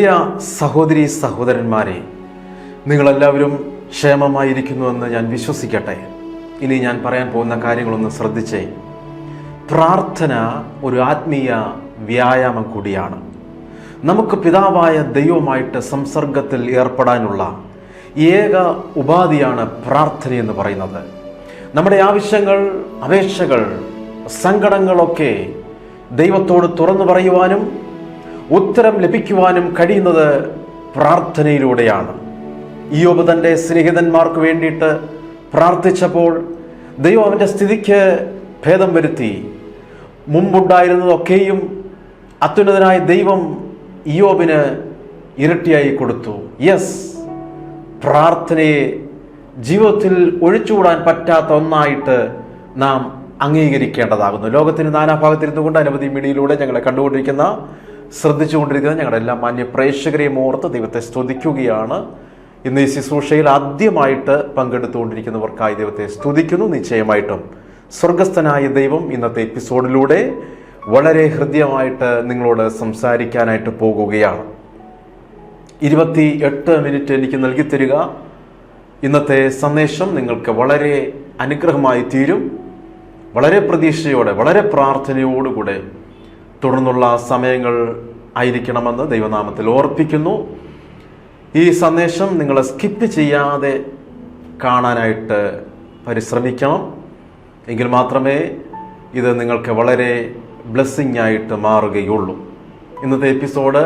പ്രിയ സഹോദരി സഹോദരന്മാരെ, നിങ്ങളെല്ലാവരും ക്ഷേമമായിരിക്കുന്നുവെന്ന് ഞാൻ വിശ്വസിക്കട്ടെ. ഇനി ഞാൻ പറയാൻ പോകുന്ന കാര്യങ്ങളൊന്ന് ശ്രദ്ധിച്ചേ. പ്രാർത്ഥന ഒരു ആത്മീയ വ്യായാമം കൂടിയാണ്. നമുക്ക് പിതാവായ ദൈവവുമായിട്ട് സംസർഗത്തിൽ ഏർപ്പെടാനുള്ള ഏക ഉപാധിയാണ് പ്രാർത്ഥന എന്ന് പറയുന്നത്. നമ്മുടെ ആവശ്യങ്ങൾ, അപേക്ഷകൾ, സങ്കടങ്ങളൊക്കെ ദൈവത്തോട് തുറന്നു പറയുവാനും ഉത്തരം ലഭിക്കുവാനും കഴിയുന്നത് പ്രാർത്ഥനയിലൂടെയാണ്. ഇയ്യോബ് തൻ്റെ സ്നേഹിതന്മാർക്ക് വേണ്ടിയിട്ട് പ്രാർത്ഥിച്ചപ്പോൾ ദൈവം അവൻ്റെ സ്ഥിതിക്ക് ഭേദം വരുത്തി. മുമ്പുണ്ടായിരുന്നതൊക്കെയും അത്യുന്നതനായ ദൈവം ഇയ്യോബിന് ഇരട്ടിയായി കൊടുത്തു. യെസ്, പ്രാർത്ഥനയെ ജീവിതത്തിൽ ഒഴിച്ചുകൂടാൻ പറ്റാത്ത ഒന്നായിട്ട് നാം അംഗീകരിക്കേണ്ടതാകുന്നു. ലോകത്തിന് നാനാഭാഗത്തിരുന്നു കൊണ്ട് അനവധി മീഡിയയിലൂടെ ഞങ്ങളെ കണ്ടുകൊണ്ടിരിക്കുന്ന, ശ്രദ്ധിച്ചുകൊണ്ടിരിക്കുന്ന ഞങ്ങളുടെ എല്ലാ മാന്യ പ്രേക്ഷകരെയും ഓർത്ത് ദൈവത്തെ സ്തുതിക്കുകയാണ്. ഇന്ന് ഈ ശുശ്രൂഷയിൽ ആദ്യമായിട്ട് പങ്കെടുത്തുകൊണ്ടിരിക്കുന്നവർക്കായി ദൈവത്തെ സ്തുതിക്കുന്നു. നിശ്ചയമായിട്ടും സ്വർഗസ്ഥനായ ദൈവം ഇന്നത്തെ എപ്പിസോഡിലൂടെ വളരെ ഹൃദ്യമായിട്ട് നിങ്ങളോട് സംസാരിക്കാനായിട്ട് പോകുകയാണ്. 28 മിനിറ്റ് എനിക്ക് നൽകി തരിക. ഇന്നത്തെ സന്ദേശം നിങ്ങൾക്ക് വളരെ അനുഗ്രഹമായി തീരും. വളരെ പ്രതീക്ഷയോടെ, വളരെ പ്രാർത്ഥനയോടുകൂടെ തുടർന്നുള്ള സമയങ്ങൾ ആയിരിക്കണമെന്ന് ദൈവനാമത്തിൽ ഓർപ്പിക്കുന്നു. ഈ സന്ദേശം നിങ്ങൾ സ്കിപ്പ് ചെയ്യാതെ കാണാനായിട്ട് പരിശ്രമിക്കണം. എങ്കിൽ മാത്രമേ ഇത് നിങ്ങൾക്ക് വളരെ ബ്ലെസ്സിങ് ആയിട്ട് മാറുകയുള്ളൂ. ഇന്നത്തെ എപ്പിസോഡ്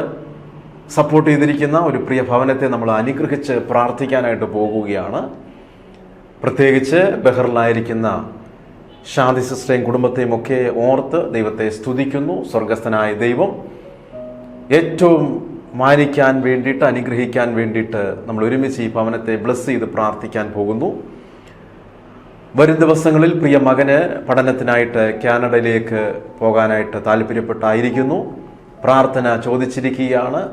സപ്പോർട്ട് ചെയ്തിരിക്കുന്ന ഒരു പ്രിയ ഭവനത്തെ നമ്മൾ അനുഗ്രഹിച്ച് പ്രാർത്ഥിക്കാനായിട്ട് പോകുകയാണ്. പ്രത്യേകിച്ച് ബഹറിലായിരിക്കുന്ന ശാന്തി സിസ്റ്ററേയും കുടുംബത്തെയും ഒക്കെ ഓർത്ത് ദൈവത്തെ സ്തുതിക്കുന്നു. സ്വർഗസ്ഥനായ ദൈവം ഏറ്റവും മാനിക്കാൻ വേണ്ടിയിട്ട്, അനുഗ്രഹിക്കാൻ വേണ്ടിയിട്ട് നമ്മൾ ഒരുമിച്ച് ഈ ഭവനത്തെ ബ്ലസ് ചെയ്ത് പ്രാർത്ഥിക്കാൻ പോകുന്നു. വരും ദിവസങ്ങളിൽ പ്രിയ മകന് പഠനത്തിനായിട്ട് കാനഡയിലേക്ക് പോകാനായിട്ട് താല്പര്യപ്പെട്ടായിരിക്കുന്നു. പ്രാർത്ഥന ചോദിച്ചിരിക്കുകയാണ്.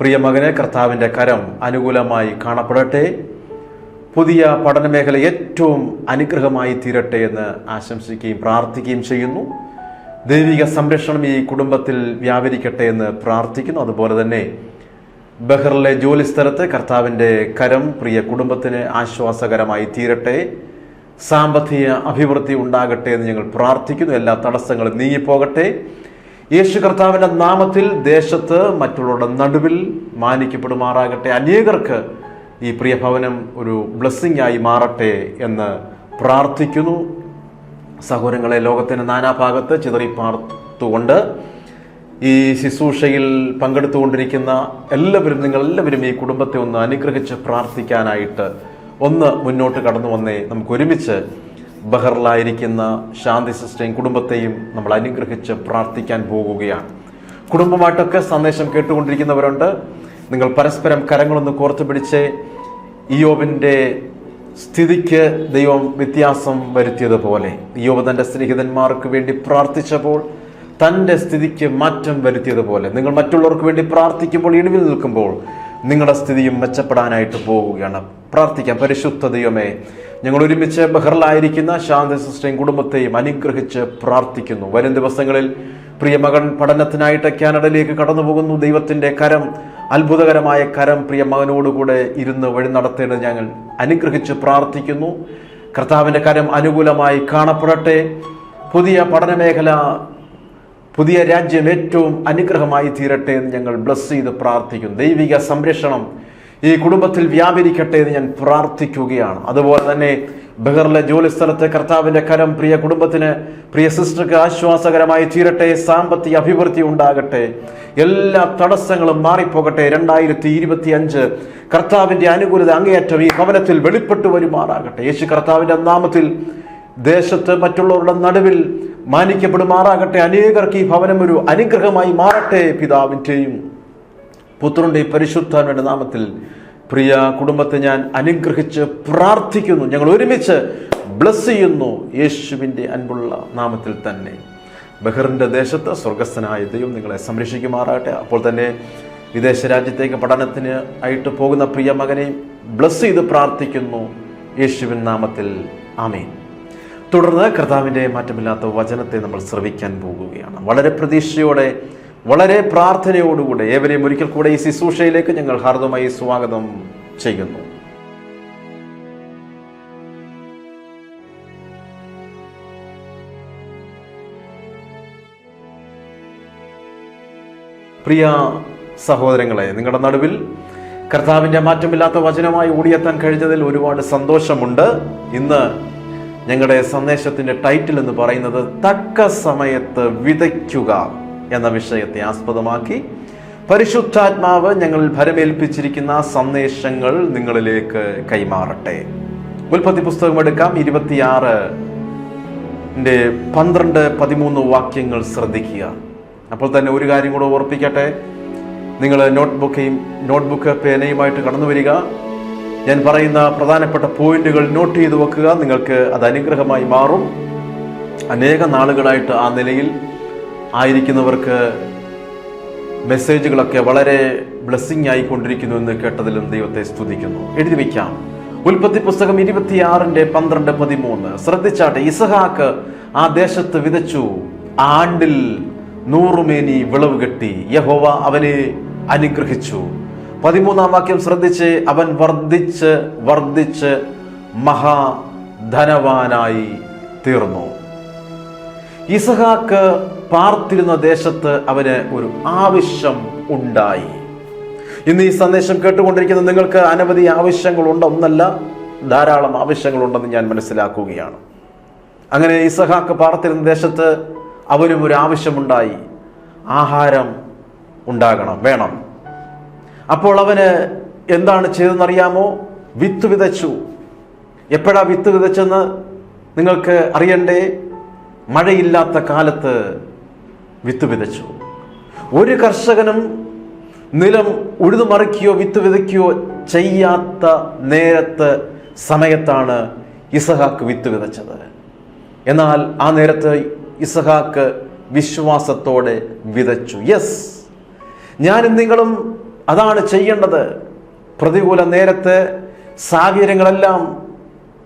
പ്രിയ മകന് കർത്താവിൻ്റെ കരം അനുകൂലമായി കാണപ്പെടട്ടെ. പുതിയ പഠനമേഖല ഏറ്റവും അനുഗ്രഹമായി തീരട്ടെ എന്ന് ആശംസിക്കുകയും പ്രാർത്ഥിക്കുകയും ചെയ്യുന്നു. ദൈവിക സംരക്ഷണം ഈ കുടുംബത്തിൽ വ്യാപരിക്കട്ടെ എന്ന് പ്രാർത്ഥിക്കുന്നു. അതുപോലെ തന്നെ ബഹറിലെ ജോലി സ്ഥലത്ത് കർത്താവിൻ്റെ കരം പ്രിയ കുടുംബത്തിന് ആശ്വാസകരമായി തീരട്ടെ. സാമ്പത്തിക അഭിവൃദ്ധി ഉണ്ടാകട്ടെ എന്ന് ഞങ്ങൾ പ്രാർത്ഥിക്കുന്നു. എല്ലാ തടസ്സങ്ങളും നീങ്ങിപ്പോകട്ടെ. യേശു കർത്താവിൻ്റെ നാമത്തിൽ ദേശത്ത് മറ്റുള്ളവരുടെ നടുവിൽ മാനിക്കപ്പെടുമാറാകട്ടെ. അനേകർക്ക് ഈ പ്രിയ ഭവനം ഒരു ബ്ലെസ്സിങ് ആയി മാറട്ടെ എന്ന് പ്രാർത്ഥിക്കുന്നു. സഹോദരങ്ങളെ, ലോകത്തിന് നാനാഭാഗത്ത് ചിതറിപ്പാർത്തുകൊണ്ട് ഈ ശുശ്രൂഷയിൽ പങ്കെടുത്തുകൊണ്ടിരിക്കുന്ന എല്ലാവരും, നിങ്ങളെല്ലാവരും ഈ കുടുംബത്തെ ഒന്ന് അനുഗ്രഹിച്ച് പ്രാർത്ഥിക്കാനായിട്ട് ഒന്ന് മുന്നോട്ട് കടന്നു വന്നേ. നമുക്ക് ഒരുമിച്ച് ബഹറിലായിരിക്കുന്ന ശാന്തി സിസ്റ്ററേയും കുടുംബത്തെയും നമ്മൾ അനുഗ്രഹിച്ച് പ്രാർത്ഥിക്കാൻ പോകുകയാണ്. കുടുംബമായിട്ടൊക്കെ സന്ദേശം കേട്ടുകൊണ്ടിരിക്കുന്നവരുണ്ട്. നിങ്ങൾ പരസ്പരം കരങ്ങളൊന്ന് കോർത്തു പിടിച്ച് ഇയ്യോബിൻ്റെ സ്ഥിതിക്ക് ദൈവം വ്യത്യാസം വരുത്തിയതുപോലെ, ഇയ്യോബ് തൻ്റെ സ്നേഹിതന്മാർക്ക് വേണ്ടി പ്രാർത്ഥിച്ചപ്പോൾ തൻ്റെ സ്ഥിതിക്ക് മാറ്റം വരുത്തിയതുപോലെ, നിങ്ങൾ മറ്റുള്ളവർക്ക് വേണ്ടി പ്രാർത്ഥിക്കുമ്പോൾ, ഇടിവിൽ നിൽക്കുമ്പോൾ നിങ്ങളുടെ സ്ഥിതിയും മെച്ചപ്പെടാനായിട്ട് പോവുകയാണ്. പ്രാർത്ഥിക്കാം. പരിശുദ്ധ ദൈവമേ, ഞങ്ങൾ ഒരുമിച്ച് ബഹറിലായിരിക്കുന്ന ശാന്തി സിസ്റ്ററേയും കുടുംബത്തെയും അനുഗ്രഹിച്ച് പ്രാർത്ഥിക്കുന്നു. വരും ദിവസങ്ങളിൽ പ്രിയ മകൻ പഠനത്തിനായിട്ട് കാനഡയിലേക്ക് കടന്നു പോകുന്നു. ദൈവത്തിൻ്റെ കരം, അത്ഭുതകരമായ കരം പ്രിയ മകനോടുകൂടെ ഇരുന്ന് വഴി നടത്തേണ്ടത് ഞങ്ങൾ അനുഗ്രഹിച്ച് പ്രാർത്ഥിക്കുന്നു. കർത്താവിൻ്റെ കരം അനുകൂലമായി കാണപ്പെടട്ടെ. പുതിയ പഠനമേഖല, പുതിയ രാജ്യം ഏറ്റവും അനുഗ്രഹമായി തീരട്ടെ എന്ന് ഞങ്ങൾ ബ്ലസ് ചെയ്ത് പ്രാർത്ഥിക്കുന്നു. ദൈവിക സംരക്ഷണം ഈ കുടുംബത്തിൽ വ്യാപരിക്കട്ടെ എന്ന് ഞാൻ പ്രാർത്ഥിക്കുകയാണ്. അതുപോലെ തന്നെ ബഹറിലെ ജോലി സ്ഥലത്തെ കർത്താവിൻ്റെ കരം പ്രിയ കുടുംബത്തിന്, പ്രിയ സിസ്റ്റർക്ക് ആശ്വാസകരമായി തീരട്ടെ. സാമ്പത്തിക അഭിവൃദ്ധി ഉണ്ടാകട്ടെ. എല്ലാ തടസ്സങ്ങളും മാറിപ്പോകട്ടെ. 2025 കർത്താവിൻ്റെ അനുകൂലത അങ്ങേയറ്റം ഈ ഭവനത്തിൽ വെളിപ്പെട്ടു വരുമാറാകട്ടെ. യേശു കർത്താവിൻ്റെ നാമത്തിൽ ദേശത്ത് മറ്റുള്ളവരുടെ നടുവിൽ മാനിക്കപ്പെടുമാറാകട്ടെ. അനേകർക്ക് ഈ ഭവനം ഒരു അനുഗ്രഹമായി മാറട്ടെ. പിതാവിൻ്റെയും പുത്രൻ്റെയും പരിശുദ്ധാത്മാവിന്റെ നാമത്തിൽ പ്രിയ കുടുംബത്തെ ഞാൻ അനുഗ്രഹിച്ച് പ്രാർത്ഥിക്കുന്നു. ഞങ്ങൾ ഒരുമിച്ച് ബ്ലസ് ചെയ്യുന്നു യേശുവിൻ്റെ അൻപുള്ള നാമത്തിൽ തന്നെ. ബഹറിൻ്റെ ദേശത്ത് സ്വർഗസ്ഥനായ ദൈവം നിങ്ങളെ സംരക്ഷിക്കുമാറാകട്ടെ. അപ്പോൾ തന്നെ വിദേശ രാജ്യത്തേക്ക് പഠനത്തിന് ആയിട്ട് പോകുന്ന പ്രിയ മകനെയും ബ്ലസ് ചെയ്ത് പ്രാർത്ഥിക്കുന്നു യേശുവിൻ നാമത്തിൽ. ആമേൻ. തുടർന്ന് കർത്താവിൻ്റെ മാറ്റമില്ലാത്ത വചനത്തെ നമ്മൾ ശ്രവിക്കാൻ പോകുകയാണ്. വളരെ പ്രതീക്ഷയോടെ വളരെ പ്രാർത്ഥനയോടുകൂടെ ഏവരെയും ഒരിക്കൽ കൂടെ ഈ ശുശ്രൂഷയിലേക്ക് ഞങ്ങൾ ഹാർദമായി സ്വാഗതം ചെയ്യുന്നു. പ്രിയ സഹോദരങ്ങളെ, നിങ്ങളുടെ നടുവിൽ കർത്താവിൻ്റെ മാറ്റമില്ലാത്ത വചനമായി ഓടിയെത്താൻ കഴിഞ്ഞതിൽ ഒരുപാട് സന്തോഷമുണ്ട്. ഇന്ന് ഞങ്ങളുടെ സന്ദേശത്തിൻ്റെ ടൈറ്റിൽ എന്ന് പറയുന്നത് തക്ക സമയത്ത് വിതയ്ക്കുക എന്ന വിഷയത്തെ ആസ്പദമാക്കി പരിശുദ്ധാത്മാവ് ഞങ്ങളിൽ ഭരമേൽപ്പിച്ചിരിക്കുന്ന സന്ദേശങ്ങൾ നിങ്ങളിലേക്ക് കൈമാറട്ടെ. ഉൽപ്പത്തി പുസ്തകം എടുക്കാം. 26:12-13 വാക്യങ്ങൾ ശ്രദ്ധിക്കുക. അപ്പോൾ തന്നെ ഒരു കാര്യം കൂടെ ഓർപ്പിക്കട്ടെ. നിങ്ങൾ നോട്ട്ബുക്ക് പേനയുമായിട്ട് കടന്നു വരിക. ഞാൻ പറയുന്ന പ്രധാനപ്പെട്ട പോയിന്റുകൾ നോട്ട് ചെയ്ത് വെക്കുക. നിങ്ങൾക്ക് അത് അനുഗ്രഹമായി മാറും. അനേക നാളുകളായിട്ട് ആ നിലയിൽ ആയിരിക്കുന്നവർക്ക് മെസ്സേജുകളൊക്കെ വളരെ ബ്ലെസ്സിങ് ആയിക്കൊണ്ടിരിക്കുന്നു എന്ന് കേട്ടതിലും ദൈവത്തെ സ്തുതിക്കുന്നു. എഴുതി വയ്ക്കാം. ഉൽപ്പത്തി പുസ്തകം 26:12-13 ശ്രദ്ധിച്ചാട്ടെ. ഇസഹാക്ക് ആ ദേശത്ത് വിതച്ചു, ആണ്ടിൽ 100 മേനി വിളവ് കിട്ടി. യഹോവ അവനെ അനുഗ്രഹിച്ചു. 13 വാക്യം ശ്രദ്ധിച്ച്, അവൻ വർദ്ധിച്ച് വർദ്ധിച്ച് മഹാധനവാനായി തീർന്നു. ഇസഹാക്ക് പാർത്തിരുന്ന ദേശത്ത് അവന് ഒരു ആവശ്യം ഉണ്ടായി. ഇന്ന് ഈ സന്ദേശം കേട്ടുകൊണ്ടിരിക്കുന്ന നിങ്ങൾക്ക് അനവധി ആവശ്യങ്ങളുണ്ട്, ഒന്നല്ല ധാരാളം ആവശ്യങ്ങളുണ്ടെന്ന് ഞാൻ മനസ്സിലാക്കുകയാണ്. അങ്ങനെ ഇസഹാക്ക് പാർത്തിരുന്ന ദേശത്ത് അവനും ഒരു ആവശ്യമുണ്ടായി. ആഹാരം ഉണ്ടാകണം, വേണം. അപ്പോൾ അവന് എന്താണ് ചെയ്തെന്നറിയാമോ? വിത്ത് വിതച്ചു. എപ്പോഴാ വിത്ത് വിതച്ചെന്ന് നിങ്ങൾക്ക് അറിയണ്ടേ? മഴയില്ലാത്ത കാലത്ത് വിത്ത് വിതച്ചു. ഒരു കർഷകനും നിലം ഉഴുതുമറിക്കുകയോ വിത്ത് വിതയ്ക്കുകയോ ചെയ്യാത്ത സമയത്താണ് ഇസഹാക്ക് വിത്ത് വിതച്ചത്. എന്നാൽ ആ നേരത്ത് ഇസഹാക്ക് വിശ്വാസത്തോടെ വിതച്ചു. യെസ്, ഞാനും നിങ്ങളും അതാണ് ചെയ്യേണ്ടത്. പ്രതികൂല നേരത്ത് സാഹചര്യങ്ങളെല്ലാം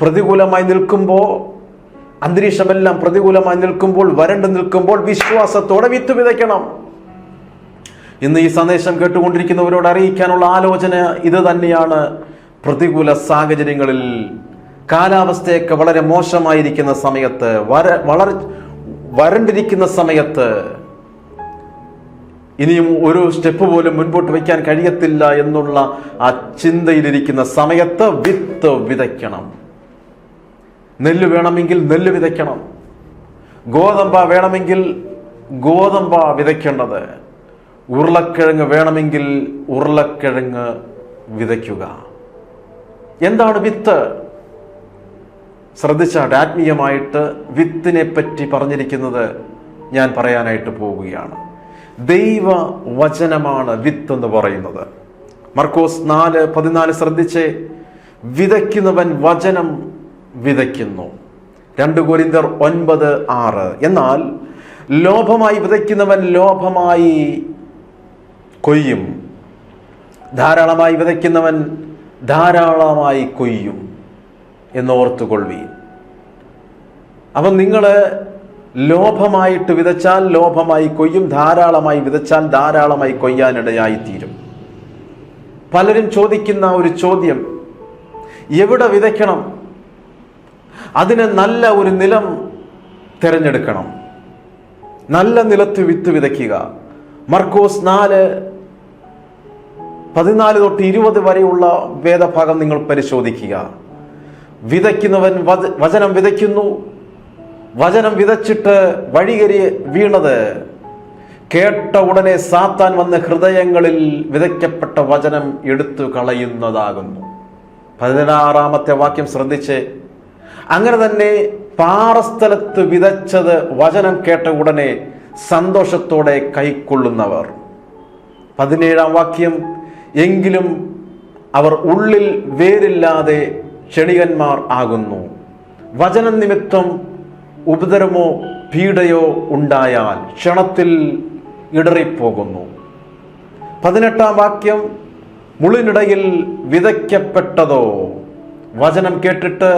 പ്രതികൂലമായി നിൽക്കുമ്പോൾ, അന്തരീക്ഷമെല്ലാം പ്രതികൂലമായി നിൽക്കുമ്പോൾ, വരണ്ടു നിൽക്കുമ്പോൾ വിശ്വാസത്തോടെ വിത്ത് വിതയ്ക്കണം. ഇന്ന് ഈ സന്ദേശം കേട്ടുകൊണ്ടിരിക്കുന്നവരോട് അറിയിക്കാനുള്ള ആലോചന ഇത് തന്നെയാണ്. പ്രതികൂല സാഹചര്യങ്ങളിൽ, കാലാവസ്ഥയൊക്കെ വളരെ മോശമായിരിക്കുന്ന സമയത്ത്, വളരെ വരണ്ടിരിക്കുന്ന സമയത്ത്, ഇനിയും ഒരു സ്റ്റെപ്പ് പോലും മുൻപോട്ട് വയ്ക്കാൻ കഴിയത്തില്ല എന്നുള്ള ആ ചിന്തയിലിരിക്കുന്ന സമയത്ത് വിത്ത് വിതയ്ക്കണം. നെല്ല് വേണമെങ്കിൽ നെല്ല് വിതയ്ക്കണം. ഗോതമ്പ വേണമെങ്കിൽ ഗോതമ്പ വിതയ്ക്കേണ്ടത്. ഉരുളക്കിഴങ്ങ് വേണമെങ്കിൽ ഉരുളക്കിഴങ്ങ് വിതയ്ക്കുക. എന്താണ് വിത്ത്? ശ്രദ്ധിച്ചാട്ടെ. ആത്മീയമായിട്ട് വിത്തിനെ പറ്റി പറഞ്ഞിരിക്കുന്നത് ഞാൻ പറയാനായിട്ട് പോവുകയാണ്. ദൈവ വചനമാണ് വിത്ത് എന്ന് പറയുന്നത്. മർക്കോസ് 4:14 ശ്രദ്ധിച്ച്, വിതയ്ക്കുന്നവൻ വചനം വിതയ്ക്കുന്നു. 2 കൊരിന്ത്യർ 9:6. എന്നാൽ ലോഭമായി വിതയ്ക്കുന്നവൻ ലോഭമായി കൊയ്യും, ധാരാളമായി വിതയ്ക്കുന്നവൻ ധാരാളമായി കൊയ്യും എന്നോർത്തുകൊള്ളുവീൻ. അപ്പം നിങ്ങൾ ലോഭമായിട്ട് വിതച്ചാൽ ലോഭമായി കൊയ്യും, ധാരാളമായി വിതച്ചാൽ ധാരാളമായി കൊയ്യാനിടയായിത്തീരും. പലരും ചോദിക്കുന്ന ഒരു ചോദ്യം, എവിടെ വിതയ്ക്കണം? അതിന് നല്ല ഒരു നിലം തിരഞ്ഞെടുക്കണം. നല്ല നിലത്ത് വിത്ത് വിതയ്ക്കുക. മർക്കോസ് 4:14-20 വരെയുള്ള വേദഭാഗം നിങ്ങൾ പരിശോധിക്കുക. വിതയ്ക്കുന്നവൻ വചനം വിതയ്ക്കുന്നു. വചനം വിതച്ചിട്ട് വഴികരി വീണത് കേട്ട ഉടനെ സാത്താൻ വന്ന് ഹൃദയങ്ങളിൽ വിതയ്ക്കപ്പെട്ട വചനം എടുത്തു കളയുന്നതാകുന്നു. 16 വാക്യം ശ്രദ്ധിച്ച്, അങ്ങനെ തന്നെ പാറസ്ഥലത്ത് വിതച്ചത് വചനം കേട്ട ഉടനെ സന്തോഷത്തോടെ കൈക്കൊള്ളുന്നവർ. 17 വാക്യം, എങ്കിലും അവർ ഉള്ളിൽ വേരില്ലാതെ ക്ഷണികന്മാർ ആകുന്നു. വചനം നിമിത്തം ഉപദ്രവമോ പീഡയോ ഉണ്ടായാൽ ക്ഷണത്തിൽ ഇടറിപ്പോകുന്നു. 18 വാക്യം, മുള്ളിനിടയിൽ വിതയ്ക്കപ്പെട്ടതോ വചനം കേട്ടിട്ട്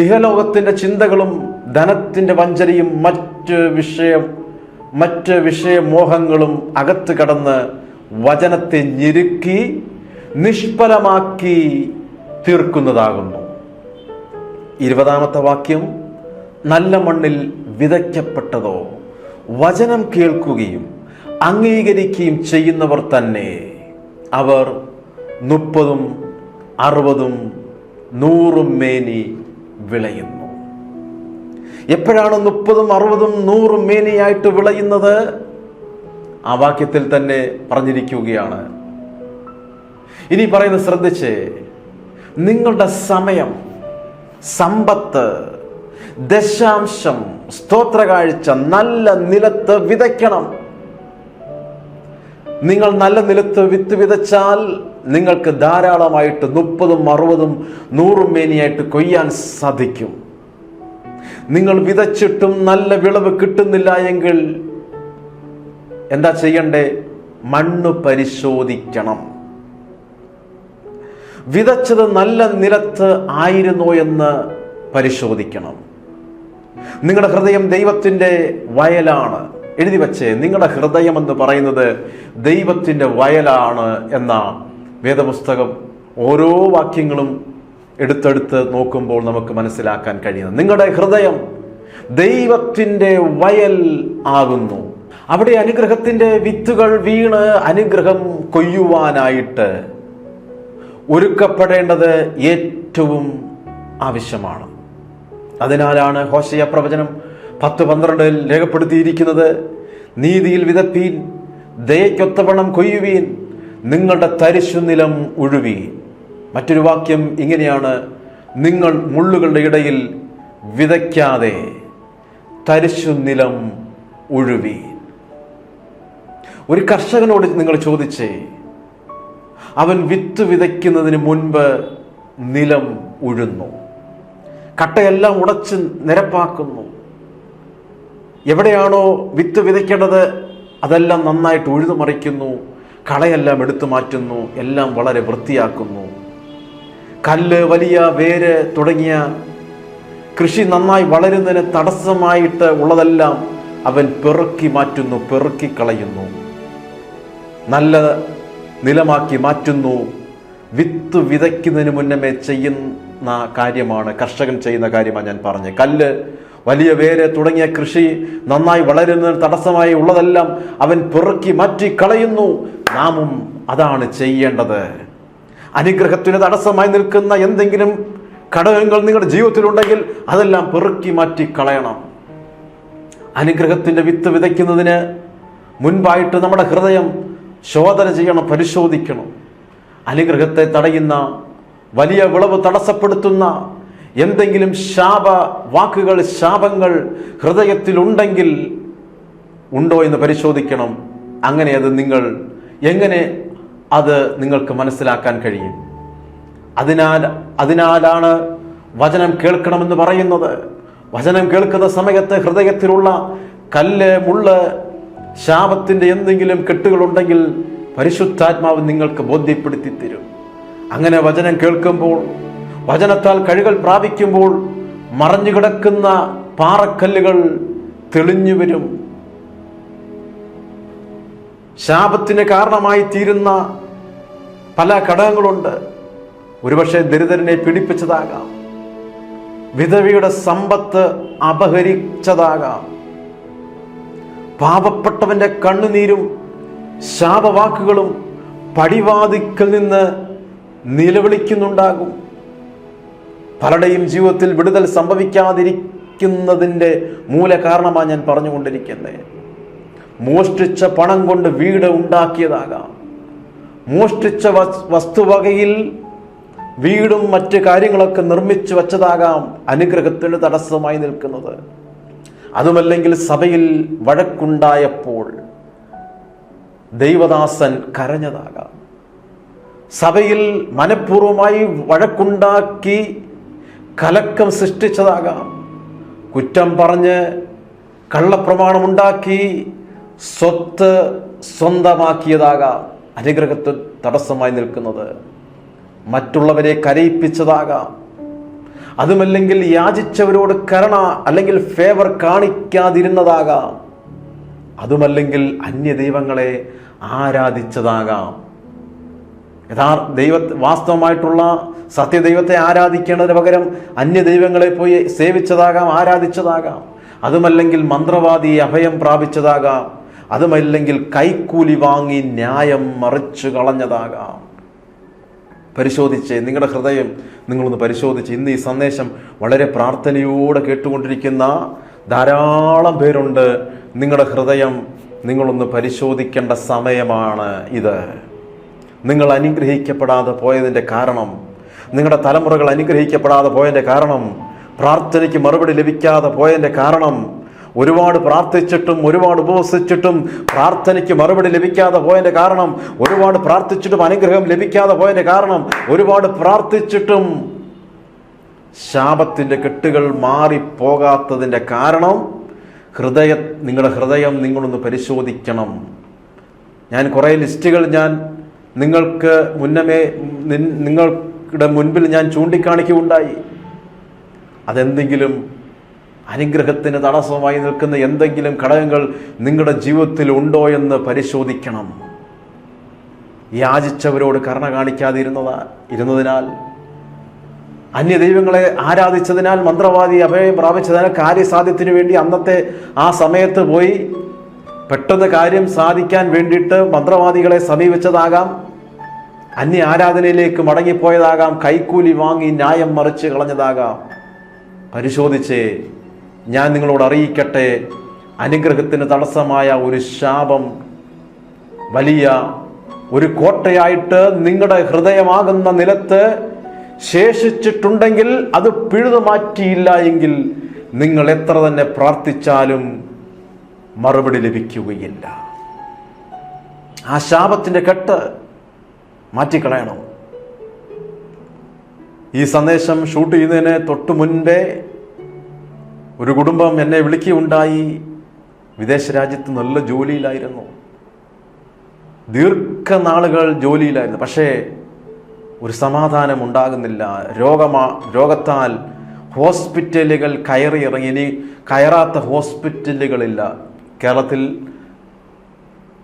ഇഹലോകത്തിന്റെ ചിന്തകളും ധനത്തിന്റെ വഞ്ചനയും മറ്റ് മറ്റ് വിഷയമോഹങ്ങളും അകത്ത് കടന്ന് വചനത്തെ ഞെരുക്കി നിഷ്ഫലമാക്കി തീർക്കുന്നതാകുന്നു. 20-ാമത്തെ വാക്യം, നല്ല മണ്ണിൽ വിതയ്ക്കപ്പെട്ടതോ വചനം കേൾക്കുകയും അംഗീകരിക്കുകയും ചെയ്യുന്നവർ തന്നെ, അവർ 30, 60, 100 മേനി വിളയുന്നു. എപ്പോഴാണ് 30, 60, 100 മേനിയായിട്ട് വിളയുന്നത്? ആ വാക്യത്തിൽ തന്നെ പറഞ്ഞിരിക്കുകയാണ്. ഇനി പറയുന്നത് ശ്രദ്ധിച്ച്, നിങ്ങളുടെ സമയം, സമ്പത്ത്, ദശാംശം, സ്തോത്രകാഴ്ച നല്ല നിലത്ത് വിതയ്ക്കണം. നിങ്ങൾ നല്ല നിലത്ത് വിത്ത് വിതച്ചാൽ നിങ്ങൾക്ക് ധാരാളമായിട്ട് 30, 60, 100 മേനിയായിട്ട് കൊയ്യാൻ സാധിക്കും. നിങ്ങൾ വിതച്ചിട്ടും നല്ല വിളവ് കിട്ടുന്നില്ല എങ്കിൽ എന്താ ചെയ്യണ്ടേ? മണ്ണ് പരിശോധിക്കണം. വിതച്ചത് നല്ല നിലത്ത് ആയിരുന്നോ എന്ന് പരിശോധിക്കണം. നിങ്ങളുടെ ഹൃദയം ദൈവത്തിൻ്റെ വയലാണ്. എഴുതി വച്ചേ, നിങ്ങളുടെ ഹൃദയം എന്ന് പറയുന്നത് ദൈവത്തിൻ്റെ വയലാണ് എന്ന വേദപുസ്തകം ഓരോ വാക്യങ്ങളും എടുത്തെടുത്ത് നോക്കുമ്പോൾ നമുക്ക് മനസ്സിലാക്കാൻ കഴിയുന്നത്. നിങ്ങളുടെ ഹൃദയം ദൈവത്തിൻ്റെ വയൽ ആകുന്നു. അവിടെ അനുഗ്രഹത്തിൻ്റെ വിത്തുകൾ വീണ് അനുഗ്രഹം കൊയ്യുവാനായിട്ട് ഒരുക്കപ്പെടേണ്ടത് ഏറ്റവും ആവശ്യമാണ്. അതിനാലാണ് ഹോശേയ പ്രവചനം 10:12 രേഖപ്പെടുത്തിയിരിക്കുന്നത്, നീതിയിൽ വിതപ്പീൻ, ദയയ്ക്കൊത്തവണ്ണം കൊയ്യുവീൻ, നിങ്ങളുടെ തരിശുനിലം ഉഴുവീൻ. മറ്റൊരു വാക്യം ഇങ്ങനെയാണ്, നിങ്ങൾ മുള്ളുകളുടെ ഇടയിൽ വിതയ്ക്കാതെ തരിശുനിലം ഉഴുവീൻ. ഒരു കർഷകനോട് നിങ്ങൾ ചോദിച്ചേ, അവൻ വിത്ത് വിതയ്ക്കുന്നതിന് മുൻപ് നിലം ഉഴുന്നു, കട്ടയെല്ലാം ഉടച്ച് നിരപ്പാക്കുന്നു. എവിടെയാണോ വിത്ത് വിതയ്ക്കേണ്ടത് അതെല്ലാം നന്നായിട്ട് ഉഴുതു മറിക്കുന്നു, കളയെല്ലാം എടുത്തു മാറ്റുന്നു, എല്ലാം വളരെ വൃത്തിയാക്കുന്നു. കല്ല്, വലിയ വേര് തുടങ്ങിയ കൃഷി നന്നായി വളരുന്നതിന് തടസ്സമായിട്ട് ഉള്ളതെല്ലാം അവൻ പെറുക്കി മാറ്റുന്നു, പെറുക്കി കളയുന്നു, നല്ല നിലമാക്കി മാറ്റുന്നു. വിത്ത് വിതയ്ക്കുന്നതിന് മുന്നമേ ചെയ്യുന്ന കാര്യമാണ്, കർഷകൻ ചെയ്യുന്ന കാര്യമാണ് ഞാൻ പറഞ്ഞത്. കല്ല്, വലിയ വേര് തുടങ്ങിയ കൃഷി നന്നായി വളരുന്നതിന് തടസ്സമായി ഉള്ളതെല്ലാം അവൻ പെറുക്കി മാറ്റി കളയുന്നു. നാമും അതാണ് ചെയ്യേണ്ടത്. അനുഗ്രഹത്തിന് തടസ്സമായി നിൽക്കുന്ന എന്തെങ്കിലും ഘടകങ്ങൾ നിങ്ങളുടെ ജീവിതത്തിലുണ്ടെങ്കിൽ അതെല്ലാം പെറുക്കി മാറ്റി കളയണം. അനുഗ്രഹത്തിൻ്റെ വിത്ത് വിതയ്ക്കുന്നതിന് മുൻപായിട്ട് നമ്മുടെ ഹൃദയം ശോധന ചെയ്യണം, പരിശോധിക്കണം. അനുഗ്രഹത്തെ തടയുന്ന, വലിയ വിളവ് തടസ്സപ്പെടുത്തുന്ന എന്തെങ്കിലും വാക്കുകൾ, ശാപങ്ങൾ ഹൃദയത്തിലുണ്ടെങ്കിൽ ഉണ്ടോ എന്ന് പരിശോധിക്കണം. എങ്ങനെ അത് നിങ്ങൾക്ക് മനസ്സിലാക്കാൻ കഴിയും? അതിനാലാണ് വചനം കേൾക്കണമെന്ന് പറയുന്നത്. വചനം കേൾക്കുന്ന സമയത്ത് ഹൃദയത്തിലുള്ള കല്ല്, മുള്ള്, ശാപത്തിൻ്റെ എന്തെങ്കിലും കെട്ടുകളുണ്ടെങ്കിൽ പരിശുദ്ധാത്മാവ് നിങ്ങൾക്ക് ബോധ്യപ്പെടുത്തി തരും. അങ്ങനെ വചനം കേൾക്കുമ്പോൾ, വചനത്താൽ കഴുകൽ പ്രാപിക്കുമ്പോൾ മറഞ്ഞു കിടക്കുന്ന പാറക്കല്ലുകൾ തെളിഞ്ഞു വരും. ശാപത്തിന് കാരണമായി തീരുന്ന പല ഘടകങ്ങളുണ്ട്. ഒരുപക്ഷെ ദരിദ്രനെ പീഡിപ്പിച്ചതാകാം, വിധവയുടെ സമ്പത്ത് അപഹരിച്ചതാകാം, പാപപ്പെട്ടവന്റെ കണ്ണുനീരും ശാപവാക്കുകളും പടിവാതിക്കൽ നിന്ന് നിലവിളിക്കുന്നുണ്ടാകും. പലരുടെയും ജീവിതത്തിൽ വിടുതൽ സംഭവിക്കാതിരിക്കുന്നതിൻ്റെ മൂല കാരണമാണ് ഞാൻ പറഞ്ഞുകൊണ്ടിരിക്കുന്നത്. മോഷ്ടിച്ച പണം കൊണ്ട് വീട് ഉണ്ടാക്കിയതാകാം, മോഷ്ടിച്ച വസ്തുവകയിൽ വീടും മറ്റ് കാര്യങ്ങളൊക്കെ നിർമ്മിച്ചു വച്ചതാകാം അനുഗ്രഹത്തിന് തടസ്സമായി നിൽക്കുന്നത്. അതുമല്ലെങ്കിൽ സഭയിൽ വഴക്കുണ്ടായപ്പോൾ ദൈവദാസൻ കരഞ്ഞതാകാം, സഭയിൽ മനഃപൂർവമായി വഴക്കുണ്ടാക്കി കലക്കം സൃഷ്ടിച്ചതാകാം, കുറ്റം പറഞ്ഞ് കള്ളപ്രമാണമുണ്ടാക്കി സ്വത്ത് സ്വന്തമാക്കിയതാകാം അനുഗ്രഹത്തിന് തടസ്സമായി നിൽക്കുന്നത്. മറ്റുള്ളവരെ കരയിപ്പിച്ചതാകാം, അതുമല്ലെങ്കിൽ യാചിച്ചവരോട് കരുണ അല്ലെങ്കിൽ ഫേവർ കാണിക്കാതിരുന്നതാകാം. അതുമല്ലെങ്കിൽ അന്യദൈവങ്ങളെ ആരാധിച്ചതാകാം. വാസ്തവമായിട്ടുള്ള സത്യദൈവത്തെ ആരാധിക്കേണ്ടതിന് പകരം അന്യദൈവങ്ങളെ പോയി സേവിച്ചതാകാം, ആരാധിച്ചതാകാം. അതുമല്ലെങ്കിൽ മന്ത്രവാദിയെ അഭയം പ്രാപിച്ചതാകാം. അതുമല്ലെങ്കിൽ കൈക്കൂലി വാങ്ങി ന്യായം മറിച്ചു കളഞ്ഞതാകാം. പരിശോധിച്ച് നിങ്ങളുടെ ഹൃദയം നിങ്ങളൊന്ന് പരിശോധിച്ച്. ഇന്ന് ഈ സന്ദേശം വളരെ പ്രാർത്ഥനയോടെ കേട്ടുകൊണ്ടിരിക്കുന്ന ധാരാളം പേരുണ്ട്. നിങ്ങളുടെ ഹൃദയം നിങ്ങളൊന്ന് പരിശോധിക്കേണ്ട സമയമാണ് ഇത്. നിങ്ങൾ അനുഗ്രഹിക്കപ്പെടാതെ പോയതിൻ്റെ കാരണം, നിങ്ങളുടെ തലമുറകൾ അനുഗ്രഹിക്കപ്പെടാതെ പോയതിൻ്റെ കാരണം, പ്രാർത്ഥനയ്ക്ക് മറുപടി ലഭിക്കാതെ പോയതിൻ്റെ കാരണം, ഒരുപാട് പ്രാർത്ഥിച്ചിട്ടും ഒരുപാട് ഉപവസിച്ചിട്ടും പ്രാർത്ഥനയ്ക്ക് മറുപടി ലഭിക്കാതെ പോയതിൻ്റെ കാരണം, ഒരുപാട് പ്രാർത്ഥിച്ചിട്ടും അനുഗ്രഹം ലഭിക്കാതെ പോയതിൻ്റെ കാരണം, ഒരുപാട് പ്രാർത്ഥിച്ചിട്ടും ശാപത്തിൻ്റെ കെട്ടുകൾ മാറിപ്പോകാത്തതിൻ്റെ കാരണം നിങ്ങളുടെ ഹൃദയം നിങ്ങളൊന്ന് പരിശോധിക്കണം. ഞാൻ കുറേ ലിസ്റ്റുകൾ നിങ്ങൾക്ക് നിങ്ങളുടെ മുൻപിൽ ഞാൻ ചൂണ്ടിക്കാണിക്കുകയുണ്ടായി. അതെന്തെങ്കിലും അനുഗ്രഹത്തിന് തടസ്സമായി നിൽക്കുന്ന എന്തെങ്കിലും ഘടകങ്ങൾ നിങ്ങളുടെ ജീവിതത്തിൽ ഉണ്ടോ എന്ന് പരിശോധിക്കണം. യാചിച്ചവരോട് കരുണ കാണിക്കാതിരുന്നതിനാൽ, അന്യദൈവങ്ങളെ ആരാധിച്ചതിനാൽ, മന്ത്രവാദി അഭയം പ്രാപിച്ചതിനാൽ, കാര്യസാധ്യത്തിന് വേണ്ടി അന്നത്തെ ആ സമയത്ത് പോയി പെട്ടെന്ന് കാര്യം സാധിക്കാൻ വേണ്ടിയിട്ട് മന്ത്രവാദികളെ സമീപിച്ചതാകാം, അന്യ ആരാധനയിലേക്ക് മടങ്ങിപ്പോയതാകാം, കൈക്കൂലി വാങ്ങി ന്യായം മറിച്ച് കളഞ്ഞതാകാം. പരിശോധിച്ചേ. ഞാൻ നിങ്ങളോട് അറിയിക്കട്ടെ, അനുഗ്രഹത്തിന് തടസ്സമായ ഒരു ശാപം വലിയ ഒരു കോട്ടയായിട്ട് നിങ്ങളുടെ ഹൃദയമാകുന്ന നിലത്ത് ശേഷിച്ചിട്ടുണ്ടെങ്കിൽ, അത് പിഴുതു മാറ്റിയില്ല എങ്കിൽ നിങ്ങൾ എത്ര തന്നെ പ്രാർത്ഥിച്ചാലും മറുപടി ലഭിക്കുകയില്ല. ആ ശാപത്തിൻ്റെ കെട്ട് മാറ്റിക്കളയണം. ഈ സന്ദേശം ഷൂട്ട് ചെയ്യുന്നതിന് തൊട്ടു മുൻപേ ഒരു കുടുംബം എന്നെ വിളിക്കുകയുണ്ടായി. വിദേശ രാജ്യത്ത് നല്ല ജോലിയിലായിരുന്നു, ദീർഘനാളുകൾ ജോലിയിലായിരുന്നു. പക്ഷേ ഒരു സമാധാനം ഉണ്ടാകുന്നില്ല. രോഗത്താൽ ഹോസ്പിറ്റലുകൾ കയറിയിറങ്ങി. ഇനി കയറാത്ത ഹോസ്പിറ്റലുകളില്ല. കേരളത്തിൽ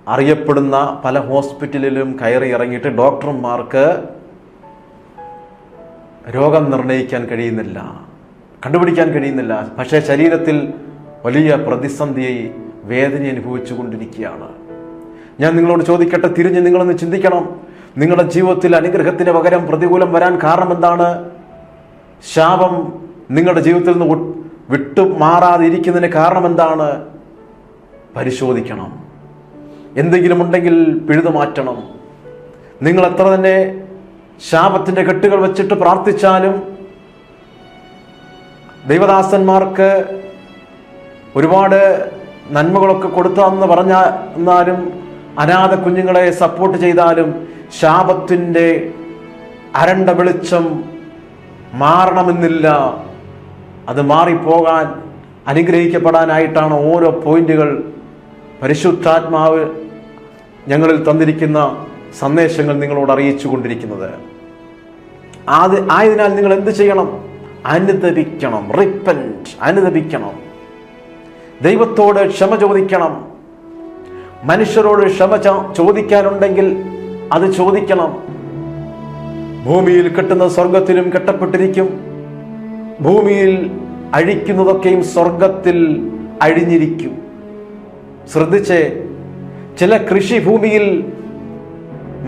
അറിയപ്പെടുന്ന പല ഹോസ്പിറ്റലിലും കയറി ഇറങ്ങിയിട്ട് ഡോക്ടർമാർക്ക് രോഗം നിർണ്ണയിക്കാൻ കഴിയുന്നില്ല, കണ്ടുപിടിക്കാൻ കഴിയുന്നില്ല. പക്ഷേ ശരീരത്തിൽ വലിയ പ്രതിസന്ധിയായി വേദന അനുഭവിച്ചു കൊണ്ടിരിക്കുകയാണ്. ഞാൻ നിങ്ങളോട് ചോദിക്കട്ടെ, തിരിഞ്ഞ് നിങ്ങളൊന്ന് ചിന്തിക്കണം. നിങ്ങളുടെ ജീവിതത്തിൽ അനുഗ്രഹത്തിന് പകരം പ്രതികൂലം വരാൻ കാരണം എന്താണ്? ശാപം നിങ്ങളുടെ ജീവിതത്തിൽ നിന്ന് വിട്ടുമാറാതിരിക്കുന്നതിന് കാരണം എന്താണ്? പരിശോധിക്കണം. എന്തെങ്കിലും ഉണ്ടെങ്കിൽ പിഴുതു മാറ്റണം. നിങ്ങൾ എത്ര തന്നെ ശാപത്തിൻ്റെ കെട്ടുകൾ വെച്ചിട്ട് പ്രാർത്ഥിച്ചാലും, ദൈവദാസന്മാർക്ക് ഒരുപാട് നന്മകളൊക്കെ കൊടുത്താന്ന് പറഞ്ഞാലും, അനാഥ കുഞ്ഞുങ്ങളെ സപ്പോർട്ട് ചെയ്താലും, ശാപത്തിൻ്റെ അരണ്ട വെളിച്ചം മാറണമെന്നില്ല. അത് മാറിപ്പോകാൻ, അനുഗ്രഹിക്കപ്പെടാനായിട്ടാണ് ഓരോ പോയിന്റുകൾ പരിശുദ്ധാത്മാവ് ഞങ്ങളിൽ തന്നിരിക്കുന്ന സന്ദേശങ്ങൾ നിങ്ങളോട് അറിയിച്ചു കൊണ്ടിരിക്കുന്നത്. ആയതിനാൽ നിങ്ങൾ എന്ത് ചെയ്യണം? അനുദപിക്കണം. റിപ്പന്റ്, അനുദപിക്കണം. ദൈവത്തോട് ക്ഷമ ചോദിക്കണം. മനുഷ്യരോട് ക്ഷമ ചോദിക്കാനുണ്ടെങ്കിൽ അത് ചോദിക്കണം. ഭൂമിയിൽ കെട്ടുന്ന സ്വർഗത്തിലും കെട്ടപ്പെട്ടിരിക്കും. ഭൂമിയിൽ അഴിക്കുന്നതൊക്കെയും സ്വർഗത്തിൽ അഴിഞ്ഞിരിക്കും. ശ്രദ്ധിച്ചേ, ചില കൃഷിഭൂമിയിൽ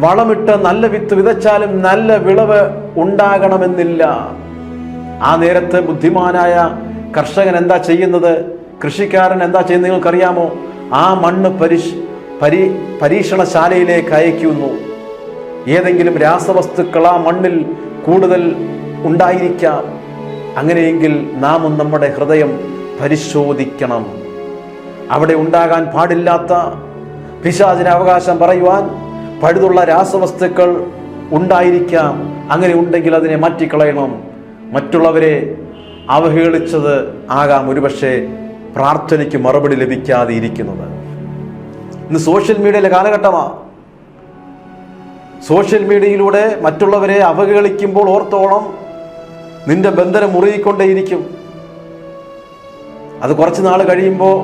വളമിട്ട് നല്ല വിത്ത് വിതച്ചാലും നല്ല വിളവ് ഉണ്ടാകണമെന്നില്ല. ആ നേരത്ത് ബുദ്ധിമാനായ കർഷകൻ എന്താ ചെയ്യുന്നത്? കൃഷിക്കാരൻ എന്താ ചെയ്യുന്നത് നിങ്ങൾക്കറിയാമോ? ആ മണ്ണ് പരീക്ഷണശാലയിലേക്ക് അയക്കുന്നു. ഏതെങ്കിലും രാസവസ്തുക്കൾ ആ മണ്ണിൽ കൂടുതൽ ഉണ്ടായിരിക്കാം. അങ്ങനെയെങ്കിൽ നാം നമ്മുടെ ഹൃദയം പരിശോധിക്കണം. അവിടെ ഉണ്ടാകാൻ പാടില്ലാത്ത, പിശാചിന് അവകാശം പറയുവാൻ പഴുതുള്ള രാസവസ്തുക്കൾ ഉണ്ടായിരിക്കാം. അങ്ങനെ ഉണ്ടെങ്കിൽ അതിനെ മാറ്റിക്കളയണം. മറ്റുള്ളവരെ അവഹേളിച്ചത് ആകാം ഒരുപക്ഷെ പ്രാർത്ഥനയ്ക്ക് മറുപടി ലഭിക്കാതെ ഇരിക്കുന്നത്. ഇന്ന് സോഷ്യൽ മീഡിയയിലെ കാലഘട്ടമാണ്. സോഷ്യൽ മീഡിയയിലൂടെ മറ്റുള്ളവരെ അവഹേളിക്കുമ്പോൾ ഓർത്തോളം നിന്റെ ബന്ധനം മുറുകിക്കൊണ്ടേയിരിക്കും. അത് കുറച്ച് നാൾ കഴിയുമ്പോൾ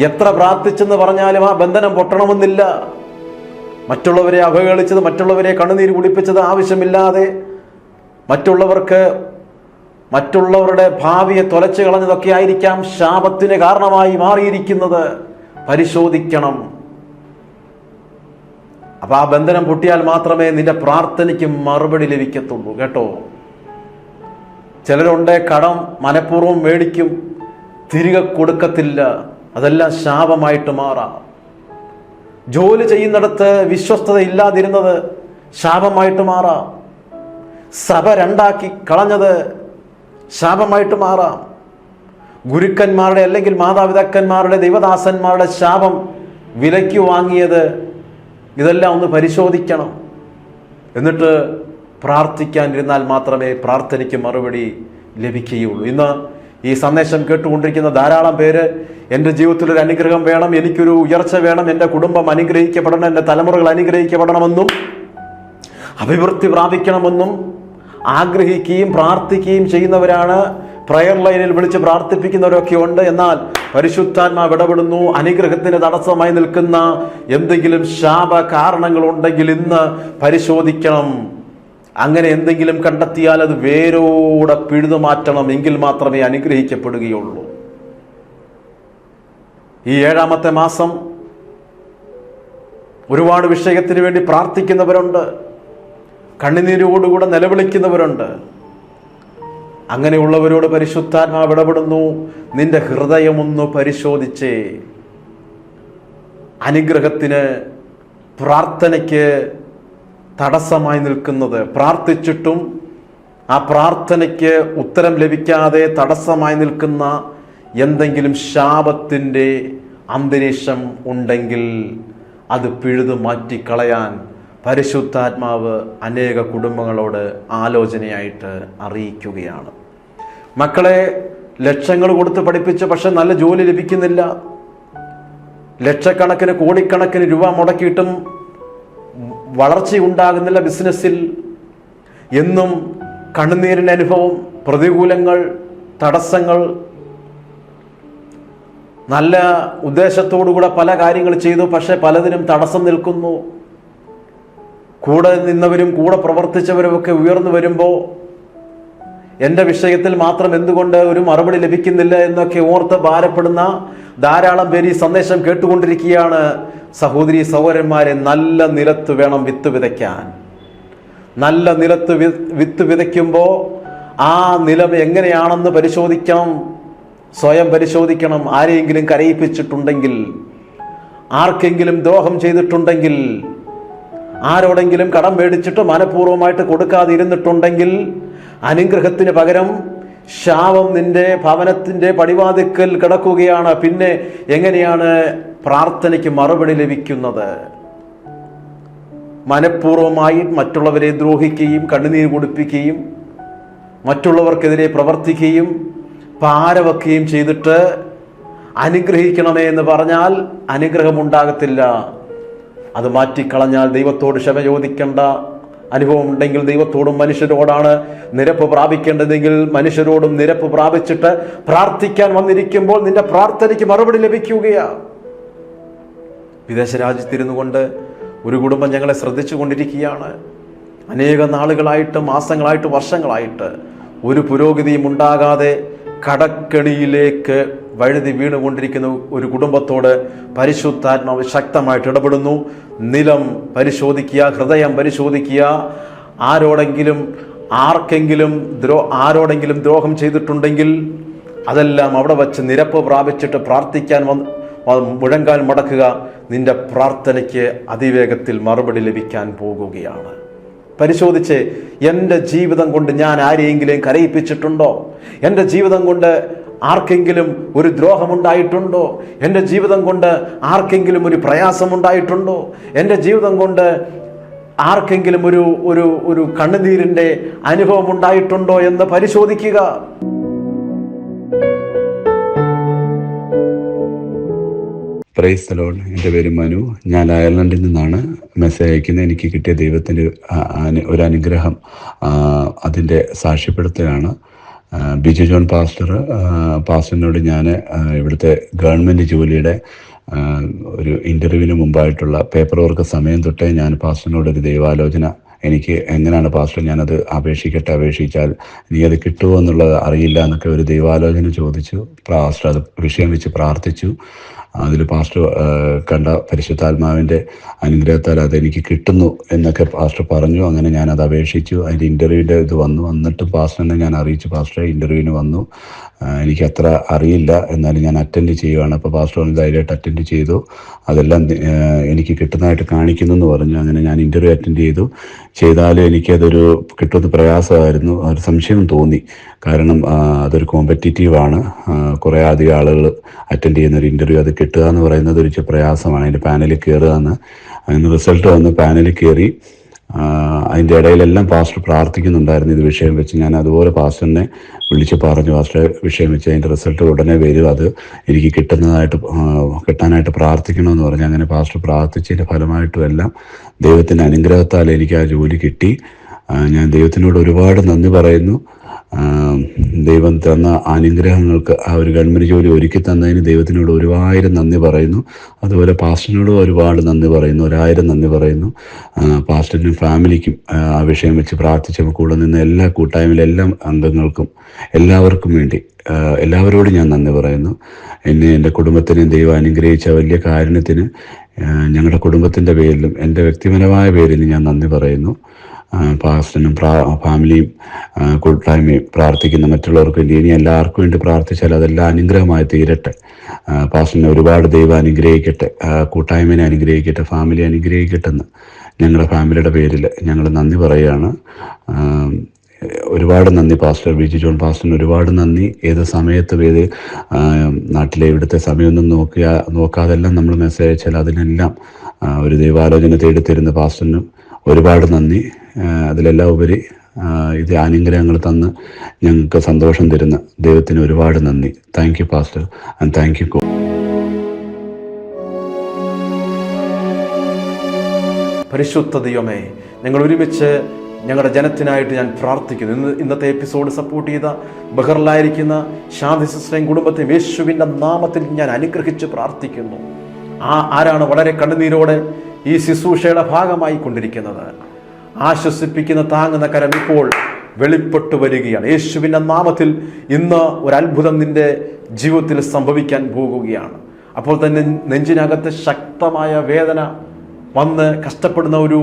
എത്ര പ്രാർത്ഥിച്ചെന്ന് പറഞ്ഞാലും ആ ബന്ധനം പൊട്ടണമെന്നില്ല. മറ്റുള്ളവരെ അവഹേളിച്ചത്, മറ്റുള്ളവരെ കണ്ണുനീര് കുടിപ്പിച്ചത് ആവശ്യമില്ലാതെ, മറ്റുള്ളവരുടെ ഭാവിയെ തൊലച്ചു കളഞ്ഞതൊക്കെ ആയിരിക്കാം ശാപത്തിന് കാരണമായി മാറിയിരിക്കുന്നത്. പരിശോധിക്കണം. അപ്പൊ ആ ബന്ധനം പൊട്ടിയാൽ മാത്രമേ നിന്റെ പ്രാർത്ഥനയ്ക്ക് മറുപടി ലഭിക്കത്തുള്ളൂ കേട്ടോ. ചിലരുണ്ട് കടം മനഃപൂർവ്വം മേടിക്കും, തിരികെ കൊടുക്കത്തില്ല. അതെല്ലാം ശാപമായിട്ട് മാറാം. ജോലി ചെയ്യുന്നിടത്ത് വിശ്വസ്തത ഇല്ലാതിരുന്നത് ശാപമായിട്ട് മാറാം. സഭ രണ്ടാക്കി കളഞ്ഞത് ശാപമായിട്ട് മാറാം. ഗുരുക്കന്മാരുടെ അല്ലെങ്കിൽ മാതാപിതാക്കന്മാരുടെ, ദൈവദാസന്മാരുടെ ശാപം വിലയ്ക്ക് വാങ്ങിയത്, ഇതെല്ലാം ഒന്ന് പരിശോധിക്കണം. എന്നിട്ട് പ്രാർത്ഥിക്കാനിരുന്നാൽ മാത്രമേ പ്രാർത്ഥനയ്ക്ക് മറുപടി ലഭിക്കുകയുള്ളൂ. ഇന്ന് ഈ സന്ദേശം കേട്ടുകൊണ്ടിരിക്കുന്ന ധാരാളം പേര് എൻ്റെ ജീവിതത്തിലൊരു അനുഗ്രഹം വേണം, എനിക്കൊരു ഉയർച്ച വേണം, എൻ്റെ കുടുംബം അനുഗ്രഹിക്കപ്പെടണം, എൻ്റെ തലമുറകൾ അനുഗ്രഹിക്കപ്പെടണമെന്നും അഭിവൃദ്ധി പ്രാപിക്കണമെന്നും ആഗ്രഹിക്കുകയും പ്രാർത്ഥിക്കുകയും ചെയ്യുന്നവരാണ്. പ്രയർ ലൈനിൽ വിളിച്ച് പ്രാർത്ഥിപ്പിക്കുന്നവരൊക്കെ ഉണ്ട്. എന്നാൽ പരിശുദ്ധാത്മാവ് ഇടപെടുന്നു. അനുഗ്രഹത്തിന് തടസ്സമായി നിൽക്കുന്ന എന്തെങ്കിലും ശാപ കാരണങ്ങളുണ്ടെങ്കിൽ ഇന്ന് പരിശോധിക്കണം. അങ്ങനെ എന്തെങ്കിലും കണ്ടെത്തിയാൽ അത് വേരോടെ പിഴുതു മാറ്റണം. എങ്കിൽ മാത്രമേ അനുഗ്രഹിക്കപ്പെടുകയുള്ളൂ. ഈ 7ാമത്തെ മാസം ഒരുപാട് വിഷയത്തിന് വേണ്ടി പ്രാർത്ഥിക്കുന്നവരുണ്ട്, കണ്ണുനീരോടുകൂടെ നിലവിളിക്കുന്നവരുണ്ട്. അങ്ങനെയുള്ളവരോട് പരിശുദ്ധാത്മാവ് ഇടപെടുന്നു. നിന്റെ ഹൃദയമൊന്ന് പരിശോധിച്ചേ. അനുഗ്രഹത്തിന്, പ്രാർത്ഥനയ്ക്ക് തടസ്സമായി നിൽക്കുന്നത്, പ്രാർത്ഥിച്ചിട്ടും ആ പ്രാർത്ഥനയ്ക്ക് ഉത്തരം ലഭിക്കാതെ തടസ്സമായി നിൽക്കുന്ന എന്തെങ്കിലും ശാപത്തിൻ്റെ അന്തരീക്ഷം ഉണ്ടെങ്കിൽ അത് പിഴുതു മാറ്റിക്കളയാൻ പരിശുദ്ധാത്മാവ് അനേക കുടുംബങ്ങളോട് ആലോചനയായിട്ട് അറിയിക്കുകയാണ്. മക്കളെ ലക്ഷങ്ങൾ കൊടുത്ത് പഠിപ്പിച്ച് പക്ഷെ നല്ല ജോലി ലഭിക്കുന്നില്ല, ലക്ഷക്കണക്കിന് കോടിക്കണക്കിന് രൂപ മുടക്കിയിട്ടും വളർച്ചയുണ്ടാകുന്നില്ല ബിസിനസ്സിൽ. എന്നും കണ്ണുനീരിൻ്റെ അനുഭവം, പ്രതികൂലങ്ങൾ, തടസ്സങ്ങൾ. നല്ല ഉദ്ദേശത്തോടുകൂടെ പല കാര്യങ്ങൾ ചെയ്തു, പക്ഷെ പലതിനും തടസ്സം നിൽക്കുന്നു. കൂടെ നിന്നവരും കൂടെ പ്രവർത്തിച്ചവരുമൊക്കെ ഉയർന്നു വരുമ്പോൾ എൻ്റെ വിഷയത്തിൽ മാത്രം എന്തുകൊണ്ട് ഒരു മറുപടി ലഭിക്കുന്നില്ല എന്നൊക്കെ ഓർത്ത് ഭാരപ്പെടുന്ന ധാരാളം പേര് ഈ സന്ദേശം കേട്ടുകൊണ്ടിരിക്കുകയാണ്. സഹോദരി സഹോദരന്മാരെ, നല്ല നിലത്ത് വേണം വിത്ത് വിതയ്ക്കാൻ. നല്ല നിലത്ത് വിത്ത് വിതയ്ക്കുമ്പോൾ ആ നിലം എങ്ങനെയാണെന്ന് പരിശോധിക്കണം, സ്വയം പരിശോധിക്കണം. ആരെയെങ്കിലും കരയിപ്പിച്ചിട്ടുണ്ടെങ്കിൽ, ആർക്കെങ്കിലും ദ്രോഹം ചെയ്തിട്ടുണ്ടെങ്കിൽ, ആരോടെങ്കിലും കടം മേടിച്ചിട്ട് മനഃപൂർവ്വമായിട്ട് കൊടുക്കാതെ ഇരുന്നിട്ടുണ്ടെങ്കിൽ, അനുഗ്രഹത്തിന് പകരം ശാപം നിന്റെ ഭവനത്തിൻ്റെ പടിവാതിക്കൽ കിടക്കുകയാണ്. പിന്നെ എങ്ങനെയാണ് പ്രാർത്ഥനയ്ക്ക് മറുപടി ലഭിക്കുന്നത്? മനഃപൂർവ്വമായി മറ്റുള്ളവരെ ദ്രോഹിക്കുകയും കണ്ണുനീർ കുടിപ്പിക്കുകയും മറ്റുള്ളവർക്കെതിരെ പ്രവർത്തിക്കുകയും പാരവെക്കുകയും ചെയ്തിട്ട് അനുഗ്രഹിക്കണമേ എന്ന് പറഞ്ഞാൽ അനുഗ്രഹമുണ്ടാകത്തില്ല. അത് മാറ്റിക്കളഞ്ഞാൽ ദൈവത്തോട് ക്ഷമ ചോദിക്കേണ്ട അനുഭവം ഉണ്ടെങ്കിൽ ദൈവത്തോടും മനുഷ്യരോടാണ് നിരപ്പ് പ്രാപിക്കേണ്ടതെങ്കിൽ മനുഷ്യരോടും നിരപ്പ് പ്രാപിച്ചിട്ട് പ്രാർത്ഥിക്കാൻ വന്നിരിക്കുമ്പോൾ നിന്റെ പ്രാർത്ഥനയ്ക്ക് മറുപടി ലഭിക്കുകയാണ്. വിദേശ രാജ്യത്തിരുന്നു കൊണ്ട് ഒരു കുടുംബം ഞങ്ങളെ ശ്രദ്ധിച്ചു കൊണ്ടിരിക്കുകയാണ്. അനേക നാളുകളായിട്ട്, മാസങ്ങളായിട്ട്, വർഷങ്ങളായിട്ട് ഒരു പുരോഗതിയും ഉണ്ടാകാതെ കടക്കെണിയിലേക്ക് വഴുതി വീണുകൊണ്ടിരിക്കുന്ന ഒരു കുടുംബത്തോട് പരിശുദ്ധാത്മാവ് ശക്തമായിട്ട് ഇടപെടുന്നു. നിലം പരിശോധിക്കുക, ഹൃദയം പരിശോധിക്കുക. ആരോടെങ്കിലും ദ്രോഹം ചെയ്തിട്ടുണ്ടെങ്കിൽ അതെല്ലാം അവിടെ വച്ച് നിരപ്പ് പ്രാപിച്ചിട്ട് പ്രാർത്ഥിക്കാൻ മുഴങ്കാൽ മടക്കുക. നിന്റെ പ്രാർത്ഥനയ്ക്ക് അതിവേഗത്തിൽ മറുപടി ലഭിക്കാൻ പോകുകയാണ്. പരിശോധിച്ച്, എൻ്റെ ജീവിതം കൊണ്ട് ഞാൻ ആരെയെങ്കിലും കരയിപ്പിച്ചിട്ടുണ്ടോ? എൻ്റെ ജീവിതം കൊണ്ട് ആർക്കെങ്കിലും ഒരു ദ്രോഹമുണ്ടായിട്ടുണ്ടോ? എൻ്റെ ജീവിതം കൊണ്ട് ആർക്കെങ്കിലും ഒരു പ്രയാസമുണ്ടായിട്ടുണ്ടോ? എൻ്റെ ജീവിതം കൊണ്ട് ആർക്കെങ്കിലും ഒരു കണ്ണുനീരിൻ്റെ അനുഭവം ഉണ്ടായിട്ടുണ്ടോ എന്ന് പരിശോധിക്കുക. Praise the Lord. എൻ്റെ പേര് മനു. ഞാൻ അയർലൻഡിൽ നിന്നാണ് മെസ്സേജ് അയക്കുന്നത്. എനിക്ക് കിട്ടിയ ദൈവത്തിൻ്റെ ഒരു അനുഗ്രഹം, അതിൻ്റെ സാക്ഷ്യപ്പെടുത്തലാണ്. ബിജു ജോൺ പാസ്റ്ററിനോട് ഞാൻ ഇവിടുത്തെ ഗവൺമെൻറ് ജോലിയുടെ ഒരു ഇൻ്റർവ്യൂവിന് മുമ്പായിട്ടുള്ള പേപ്പർ വർക്ക് സമയം തൊട്ടേ ഞാൻ പാസ്റ്ററിനോടൊരു ദൈവാലോചന, എനിക്ക് എങ്ങനെയാണ് പാസ്റ്റർ ഞാനത് അപേക്ഷിച്ചാൽ എനിക്കത് കിട്ടുമോ എന്നുള്ളത് അറിയില്ല എന്നൊക്കെ ഒരു ദൈവാലോചന ചോദിച്ചു. പാസ്റ്റർ അത് വിഷയം വെച്ച് പ്രാർത്ഥിച്ചു. അതിൽ പാസ്റ്റർ കണ്ട പരിശുദ്ധാത്മാവിൻ്റെ അനുഗ്രഹത്താൽ അതെനിക്ക് കിട്ടുന്നു എന്നൊക്കെ പാസ്റ്റർ പറഞ്ഞു. അങ്ങനെ ഞാനത് അപേക്ഷിച്ചു. അതിൻ്റെ ഇൻ്റർവ്യൂവിൻ്റെ ഇത് വന്നിട്ടും പാസ്റ്ററിനെ ഞാൻ അറിയിച്ചു, പാസ്റ്ററെ ഇൻ്റർവ്യൂവിന് വന്നു, എനിക്കത്ര അറിയില്ല, എന്നാലും ഞാൻ അറ്റൻഡ് ചെയ്യുകയാണ്. അപ്പോൾ പാസ്റ്റർ ഒന്ന് ധൈര്യമായിട്ട് അറ്റൻഡ് ചെയ്തു, അതെല്ലാം എനിക്ക് കിട്ടുന്നതായിട്ട് കാണിക്കുന്നു എന്ന് പറഞ്ഞു. അങ്ങനെ ഞാൻ ഇൻ്റർവ്യൂ അറ്റൻഡ് ചെയ്താലും എനിക്കതൊരു കിട്ടുമെന്ന് പ്രയാസമായിരുന്നു, ഒരു സംശയം തോന്നി. കാരണം അതൊരു കോമ്പറ്റീറ്റീവാണ്, കുറേ അധികം ആളുകൾ അറ്റൻഡ് ചെയ്യുന്ന ഒരു ഇൻ്റർവ്യൂ. അത് കിട്ടുക എന്ന് പറയുന്നത് ഒരു പ്രയാസമാണ്. അതിൻ്റെ പാനലിൽ കയറുക അതിന് റിസൾട്ട് വന്ന് പാനലിൽ കയറി. അതിൻ്റെ ഇടയിലെല്ലാം പാസ്റ്റർ പ്രാർത്ഥിക്കുന്നുണ്ടായിരുന്നു ഇത് വിഷയം വെച്ച്. ഞാൻ അതുപോലെ പാസ്റ്ററിനെ വിളിച്ച് പറഞ്ഞു, പാസ്റ്റർ വിഷയം വെച്ച് അതിൻ്റെ റിസൾട്ട് ഉടനെ വരും, അത് എനിക്ക് കിട്ടാനായിട്ട് പ്രാർത്ഥിക്കണമെന്ന് പറഞ്ഞു. അങ്ങനെ പാസ്റ്റർ പ്രാർത്ഥിച്ചതിൻ്റെ ഫലമായിട്ടും എല്ലാം ദൈവത്തിൻ്റെ അനുഗ്രഹത്താൽ എനിക്ക് ആ ജോലി കിട്ടി. ഞാൻ ദൈവത്തിനോട് ഒരുപാട് നന്ദി പറയുന്നു. ദൈവം തന്ന അനുഗ്രഹങ്ങൾക്ക്, ആ ഒരു ഗവൺമെൻറ് ജോലി ഒരുക്കി തന്നതിന് ദൈവത്തിനോട് 1000 നന്ദി പറയുന്നു. അതുപോലെ പാസ്റ്ററിനോടും ഒരുപാട് നന്ദി പറയുന്നു, 1000 നന്ദി പറയുന്നു. പാസ്റ്ററിനും ഫാമിലിക്കും ആ വിഷയം വെച്ച് പ്രാർത്ഥിച്ചപ്പോൾ കൂടെ നിന്ന് എല്ലാ കൂട്ടായ്മയിലെ എല്ലാ അംഗങ്ങൾക്കും എല്ലാവർക്കും വേണ്ടി എല്ലാവരോടും ഞാൻ നന്ദി പറയുന്നു. എൻ്റെ കുടുംബത്തിനെയും ദൈവം അനുഗ്രഹിച്ച വലിയ കാരുണ്യത്തിന് ഞങ്ങളുടെ കുടുംബത്തിൻ്റെ പേരിലും എൻ്റെ വ്യക്തിപരമായ പേരിലും ഞാൻ നന്ദി പറയുന്നു. പാസ്റ്ററിനും ഫാമിലിയും കൂട്ടായ്മയും പ്രാർത്ഥിക്കുന്ന മറ്റുള്ളവർക്ക് വേണ്ടി ഇനി എല്ലാവർക്കും വേണ്ടി പ്രാർത്ഥിച്ചാൽ അതെല്ലാം അനുഗ്രഹമായി തീരട്ടെ. പാസ്റ്ററിനെ ഒരുപാട് ദൈവം അനുഗ്രഹിക്കട്ടെ, കൂട്ടായ്മയെ അനുഗ്രഹിക്കട്ടെ, ഫാമിലി അനുഗ്രഹിക്കട്ടെ എന്ന് ഞങ്ങളുടെ ഫാമിലിയുടെ പേരിൽ ഞങ്ങൾ നന്ദി പറയുകയാണ്. ഒരുപാട് നന്ദി പാസ്റ്റർ ബിജു ജോൺ പാസ്റ്ററിന് ഒരുപാട് നന്ദി. ഏത് സമയത്തും ഏത് നാട്ടിലെ ഇവിടുത്തെ സമയമൊന്നും നോക്കാതെല്ലാം നമ്മൾ മെസ്സേജ് അയച്ചാൽ അതിനെല്ലാം ഒരു ദൈവാലോചന തേടിത്തരുന്ന പാസ്റ്ററിനും ഒരുപാട് നന്ദി. അതിലെല്ലാം ഉപരി ഇത് അനുഗ്രഹങ്ങൾ തന്ന് ഞങ്ങൾക്ക് സന്തോഷം തരുന്ന ദൈവത്തിന് ഒരുപാട് നന്ദി. Thank you pastor and thank you. പരിശുദ്ധ ദൈവമേ, ഞങ്ങൾ ഒരുമിച്ച് ഞങ്ങളുടെ ജനത്തിനായിട്ട് ഞാൻ പ്രാർത്ഥിക്കുന്നു. ഇന്നത്തെ എപ്പിസോഡ് സപ്പോർട്ട് ചെയ്ത ബഹറിലായിരിക്കുന്ന ഷാദി സിസ്റ്ററേയും കുടുംബത്തെയും യേശുവിൻ്റെ നാമത്തിൽ ഞാൻ അനുഗ്രഹിച്ച് പ്രാർത്ഥിക്കുന്നു. ആരാണ് വളരെ കണ്ണുനീരോടെ ഈ ശുശ്രൂഷയുടെ ഭാഗമായി കൊണ്ടിരിക്കുന്നത്? ആശ്വസിപ്പിക്കുന്ന താങ്ങുന്ന കരം ഇപ്പോൾ വെളിപ്പെട്ടു വരികയാണ്. യേശുവിൻ്റെ നാമത്തിൽ ഇന്ന് ഒരത്ഭുതം നിന്റെ ജീവിതത്തിൽ സംഭവിക്കാൻ പോകുകയാണ്. അപ്പോൾ തന്നെ നെഞ്ചിനകത്ത് ശക്തമായ വേദന വന്ന് കഷ്ടപ്പെടുന്ന ഒരു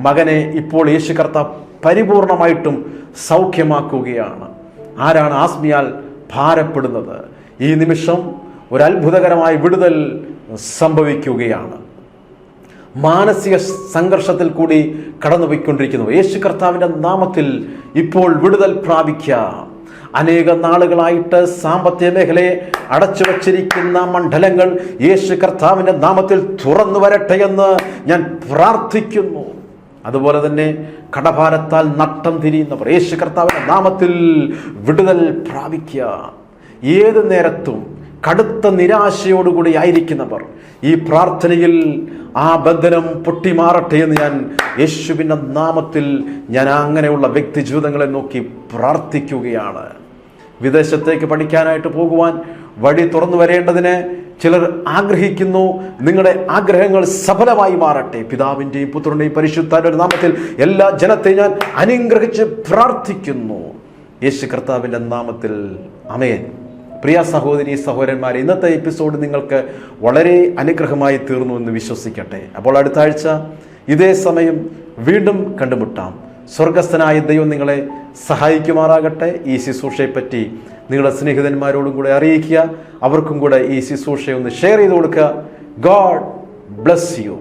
മകനെ ഇപ്പോൾ യേശു കർത്താവ് പരിപൂർണമായിട്ടും സൗഖ്യമാക്കുകയാണ്. ആരാണ് ആസ്മിയാൽ ഭാരപ്പെടുന്നത്? ഈ നിമിഷം ഒരു അത്ഭുതകരമായ വിടുതൽ സംഭവിക്കുകയാണ്. മാനസിക സംഘർഷത്തിൽ കൂടി കടന്നുപോയിക്കൊണ്ടിരിക്കുന്നു. യേശു കർത്താവിൻ്റെ നാമത്തിൽ ഇപ്പോൾ വിടുതൽ പ്രാപിക്കാം. അനേക നാളുകളായിട്ട് സാമ്പത്തിക മേഖലയെ അടച്ചു വച്ചിരിക്കുന്ന മണ്ഡലങ്ങൾ യേശു കർത്താവിൻ്റെ നാമത്തിൽ തുറന്നു വരട്ടെ എന്ന് ഞാൻ പ്രാർത്ഥിക്കുന്നു. അതുപോലെ തന്നെ കടഭാരത്താൽ നട്ടം തിരിയുന്നവർ യേശു കർത്താവിൻ്റെ നാമത്തിൽ വിടുതൽ പ്രാപിക്കുക. ഏത് നേരത്തും കടുത്ത നിരാശയോടുകൂടി ആയിരിക്കുന്നവർ ഈ പ്രാർത്ഥനയിൽ ആ ബന്ധനം പൊട്ടിമാറട്ടെ എന്ന് ഞാൻ യേശുവിൻ്റെ നാമത്തിൽ ഞാൻ അങ്ങനെയുള്ള വ്യക്തി ജീവിതങ്ങളെ നോക്കി പ്രാർത്ഥിക്കുകയാണ്. വിദേശത്തേക്ക് പഠിക്കാനായിട്ട് പോകുവാൻ വഴി തുറന്നു വരേണ്ടതിന് ചിലർ ആഗ്രഹിക്കുന്നു. നിങ്ങളുടെ ആഗ്രഹങ്ങൾ സഫലമായി മാറട്ടെ. പിതാവിൻ്റെയും പുത്രൻ്റെയും പരിശുദ്ധാത്മാവിന്റെ നാമത്തിൽ എല്ലാ ജനത്തെയും ഞാൻ അനുഗ്രഹിച്ച് പ്രാർത്ഥിക്കുന്നു. യേശു കർത്താവിൻ്റെ നാമത്തിൽ ആമേൻ. പ്രിയ സഹോദരി സഹോദരന്മാരെ, ഇന്നത്തെ എപ്പിസോഡ് നിങ്ങൾക്ക് വളരെ അനുഗ്രഹമായി തീർന്നു എന്ന് വിശ്വസിക്കട്ടെ. അപ്പോൾ അടുത്ത ആഴ്ച ഇതേ സമയം വീണ്ടും കണ്ടുമുട്ടാം. സ്വർഗസ്ഥനായ ദൈവം നിങ്ങളെ സഹായിക്കുമാറാകട്ടെ. ഈ ശുശ്രൂഷയെപ്പറ്റി നിങ്ങളുടെ സ്നേഹിതന്മാരോടും കൂടെ അറിയിക്കുക. അവർക്കും കൂടെ ഈ ശുശ്രൂഷയൊന്ന് ഷെയർ ചെയ്ത് കൊടുക്കുക. God bless you.